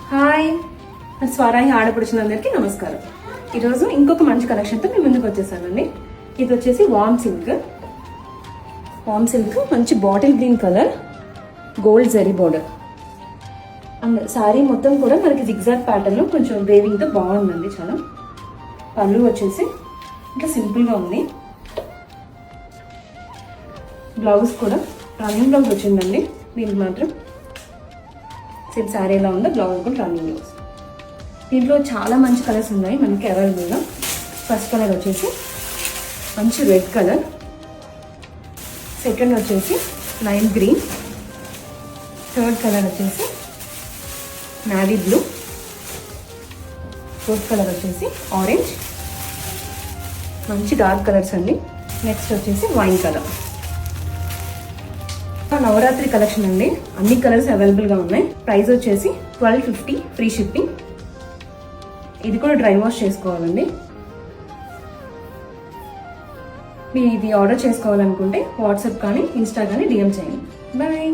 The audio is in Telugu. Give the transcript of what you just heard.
హాయ్, స్వరాయి ఆడపడుచులందరికీ నమస్కారం. ఈరోజు ఇంకొక మంచి కలెక్షన్తో మీ ముందుకు వచ్చేసానండి. ఇది వచ్చేసి వామ్ సిల్క్ మంచి bottle green colour, gold zari border and sari మొత్తం కూడా మనకి జిగ్జాగ్ ప్యాటర్న్లో కొంచెం వేవింగ్తో బాగుందండి. చాలా పళ్ళు వచ్చేసి ఇట్లా సింపుల్గా ఉంది. బ్లౌజ్ కూడా రన్నింగ్ బ్లౌజ్ వచ్చిందండి. దీనికి మాత్రం సేమ్ శారీ ఎలా ఉందో బ్లౌజ్ కూడా రన్నింగ్ బ్లౌజ్. దీంట్లో చాలా మంచి కలర్స్ ఉన్నాయి మనకి అవైలబుల్గా. ఫస్ట్ కలర్ వచ్చేసి మంచి రెడ్ కలర్, సెకండ్ వచ్చేసి లైమ్ గ్రీన్, థర్డ్ కలర్ వచ్చేసి నావీ బ్లూ, ఫోర్త్ కలర్ వచ్చేసి ఆరెంజ్, మంచి డార్క్ కలర్స్ అండి. నెక్స్ట్ వచ్చేసి వైన్ కలర్. నవరాత్రి కలెక్షన్ అండి, అన్ని కలర్స్ అవైలబుల్గా ఉన్నాయి. ప్రైస్ వచ్చేసి 1250 ఫ్రీ షిప్పింగ్. ఇది కూడా డ్రై వాష్ చేసుకోవాలండి. మీరు ఇది ఆర్డర్ చేసుకోవాలనుకుంటే వాట్సాప్ కానీ ఇన్స్టా కానీ డిఎం చేయండి. బాయ్.